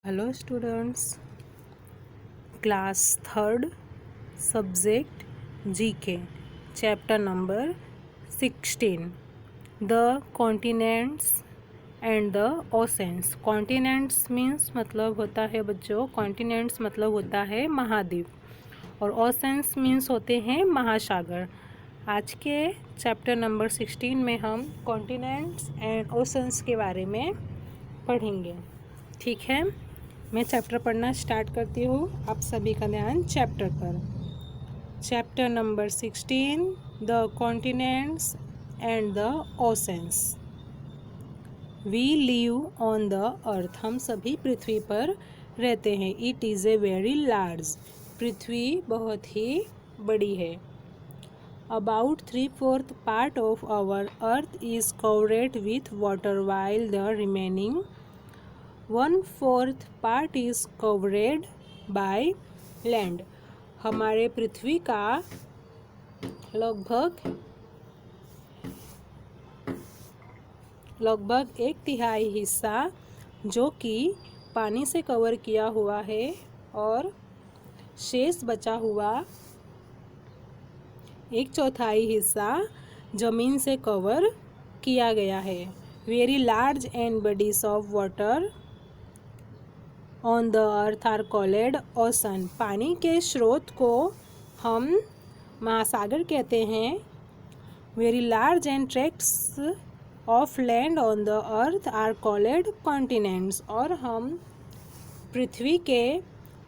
Hello students, class 3rd, subject GK, chapter number 16, the continents and the oceans. Continents means मतलब होता है बच्चों, continents मतलब होता है महाद्वीप और oceans means होते हैं महासागर। आज के चैप्टर नंबर 16 में हम continents and oceans के बारे में पढ़ेंगे। ठीक है, मैं चैप्टर पढ़ना स्टार्ट करती हूँ। आप सभी का ध्यान चैप्टर पर। Chapter number 16, the continents and the oceans. We live on the earth, हम सभी पृथ्वी पर रहते हैं। It is a very large, पृथ्वी बहुत ही बड़ी है। About 3/4 part of our earth is covered with water while the remaining 1/4 part is covered by land. हमारे पृथ्वी का लगभग 1/3 हिस्सा जो कि पानी से कवर किया हुआ है और शेष बचा हुआ 1/4 हिस्सा जमीन से कवर किया गया है। Very large and bodies of water on the earth are called ocean. पानी के स्रोत को हम महासागर कहते हैं। Very large and tracts of land on the earth are called continents. और हम पृथ्वी के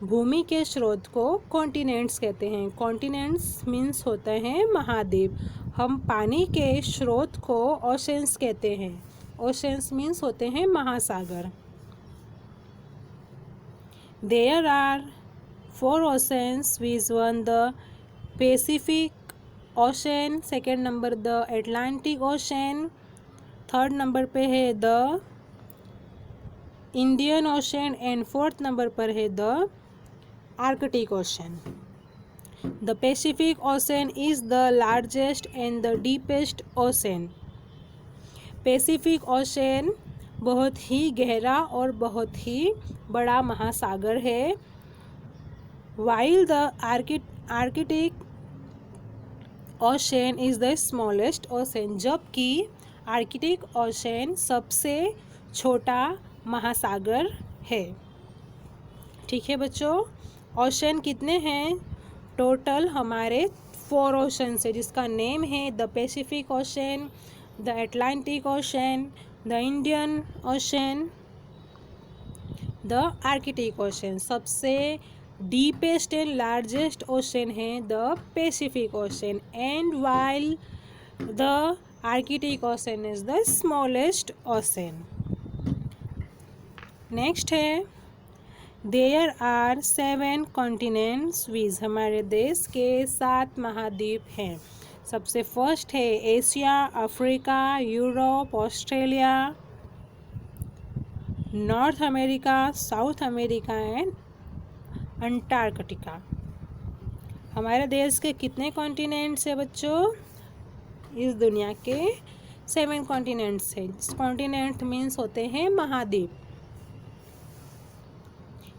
भूमि के स्रोत को कॉन्टिनेंट्स कहते हैं। कॉन्टिनेंट्स मीन्स होते हैं महाद्वीप। हम पानी के स्रोत को ओशंस कहते हैं। ओशंस मीन्स होते हैं महासागर। There are 4 oceans, which one the Pacific Ocean, second number the Atlantic Ocean, third number पे है the Indian ocean and fourth number पर है the Arctic ocean. The Pacific ocean is the largest and the deepest ocean. Pacific ocean बहुत ही गहरा और बहुत ही बड़ा महासागर है। While the Arctic ocean is the smallest ocean, जबकि आर्कटिक ओशन सबसे छोटा महासागर है। ठीक है बच्चों, ओशन कितने हैं? टोटल हमारे 4 ओशन है, जिसका नेम है the Pacific ocean, the Atlantic ocean, the Indian ocean, the Arctic ocean. सबसे डीपेस्ट एंड लार्जेस्ट ओशन है the Pacific ocean and while the Arctic ocean is the smallest ocean. Next है there are 7 continents विच, हमारे देश के 7 महाद्वीप हैं। सबसे first है Asia, Africa, Europe, Australia, north America, south America and Antarctica. हमारे देश के कितने कॉन्टिनेंट्स है बच्चों? इस दुनिया के 7 कॉन्टिनेंट्स हैं। कॉन्टिनेंट मीन्स होते हैं महाद्वीप।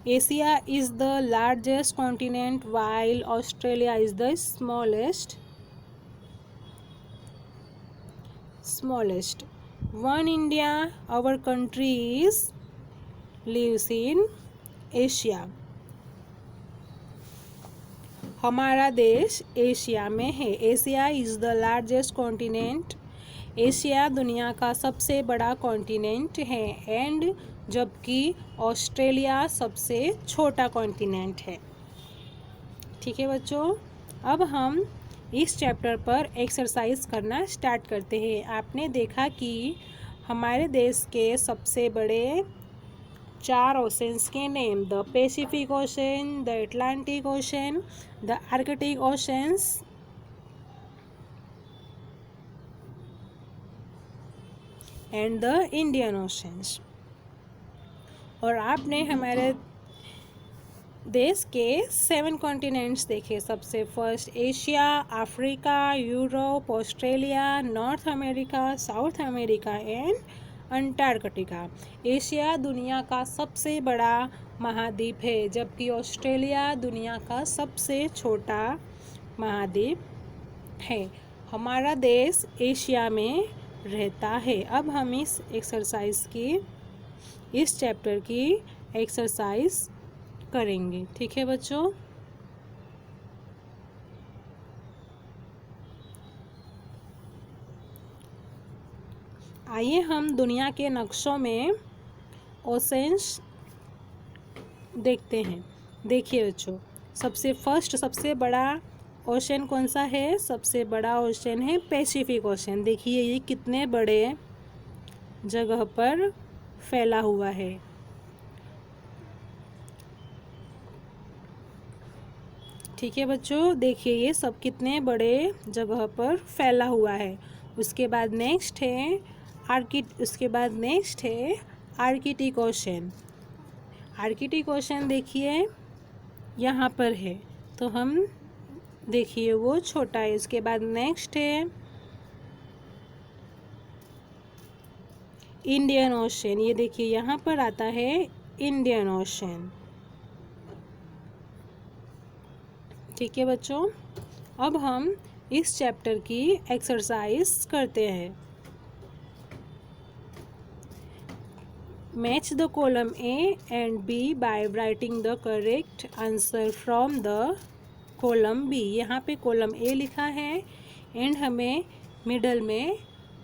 Asia is the largest continent while Australia is the smallest. One India, our country is lives in Asia. हमारा देश एशिया में है। Asia is the largest continent. Asia दुनिया का सबसे बड़ा कॉन्टिनेंट है एंड जबकि ऑस्ट्रेलिया सबसे छोटा कॉन्टिनेंट है। ठीक है बच्चों, अब हम इस चैप्टर पर एक्सरसाइज करना स्टार्ट करते हैं। आपने देखा कि हमारे देश के सबसे बड़े 4 ओशंस के name the Pacific ocean, the Atlantic ocean, the Arctic oceans and the Indian oceans. और आपने हमारे देश के 7 कॉन्टिनेंट्स देखे। सबसे first Asia, Africa, Europe, Australia, north America, south America and Antarctica. Asia दुनिया का सबसे बड़ा महाद्वीप है, जबकि ऑस्ट्रेलिया दुनिया का सबसे छोटा महाद्वीप है। हमारा देश एशिया में रहता है। अब हम इस चैप्टर की एक्सरसाइज करेंगे। ठीक है बच्चों। आइए हम दुनिया के नक्शों में ओशंस देखते हैं। देखिए बच्चों, सबसे बड़ा ओशन कौन सा है? सबसे बड़ा ओशन है पैसिफिक ओशन। देखिए ये कितने बड़े जगह पर फैला हुआ है। ठीक है बच्चों, देखिए ये सब कितने बड़े जगह पर फैला हुआ है। उसके बाद नेक्स्ट है आर्कटिक ओशन। आर्कटिक ओशन देखिए यहाँ पर है, तो हम देखिए वो छोटा है। उसके बाद नेक्स्ट है इंडियन ओशन। ये देखिए यहाँ पर आता है इंडियन ओशन। ठीक है बच्चों, अब हम इस चैप्टर की एक्सरसाइज करते हैं। Match the column A and B by writing the correct answer from the column B. यहाँ पे कॉलम ए लिखा है एंड हमें मिडल में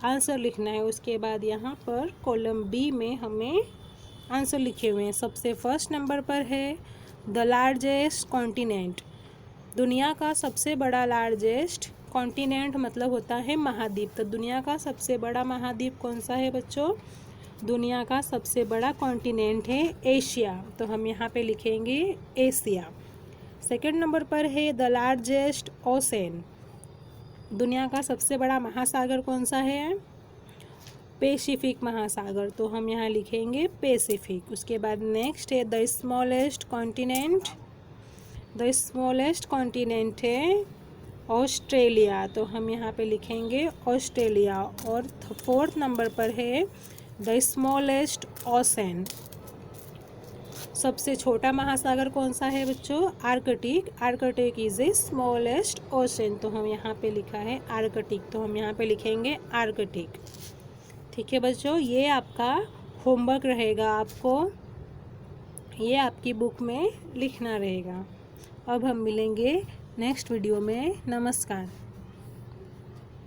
आंसर लिखना है। उसके बाद यहाँ पर कॉलम बी में हमें आंसर लिखे हुए हैं। सबसे फर्स्ट नंबर पर है द लार्जेस्ट कॉन्टिनेंट। दुनिया का सबसे बड़ा लार्जेस्ट कॉन्टिनेंट मतलब होता है महाद्वीप। तो दुनिया का सबसे बड़ा महाद्वीप कौन सा है बच्चों? दुनिया का सबसे बड़ा कॉन्टिनेंट है एशिया, तो हम यहाँ पे लिखेंगे एशिया। सेकंड नंबर पर है द लार्जेस्ट ओशन। दुनिया का सबसे बड़ा महासागर कौन सा है? पैसिफिक महासागर, तो हम यहाँ लिखेंगे पैसिफिक। उसके बाद नेक्स्ट है the smallest continent. The smallest continent है ऑस्ट्रेलिया, तो हम यहाँ पे लिखेंगे ऑस्ट्रेलिया। और फोर्थ नंबर पर है द स्मॉलेस्ट ओशन। सबसे छोटा महासागर कौन सा है बच्चों? Arctic. Arctic is a smallest ocean, तो हम यहाँ पे लिखा है आर्कटिक, तो हम यहाँ पे लिखेंगे आर्कटिक। ठीक है बच्चों, ये आपका होमवर्क रहेगा, आपको ये आपकी बुक में लिखना रहेगा। अब हम मिलेंगे नेक्स्ट वीडियो में। नमस्कार।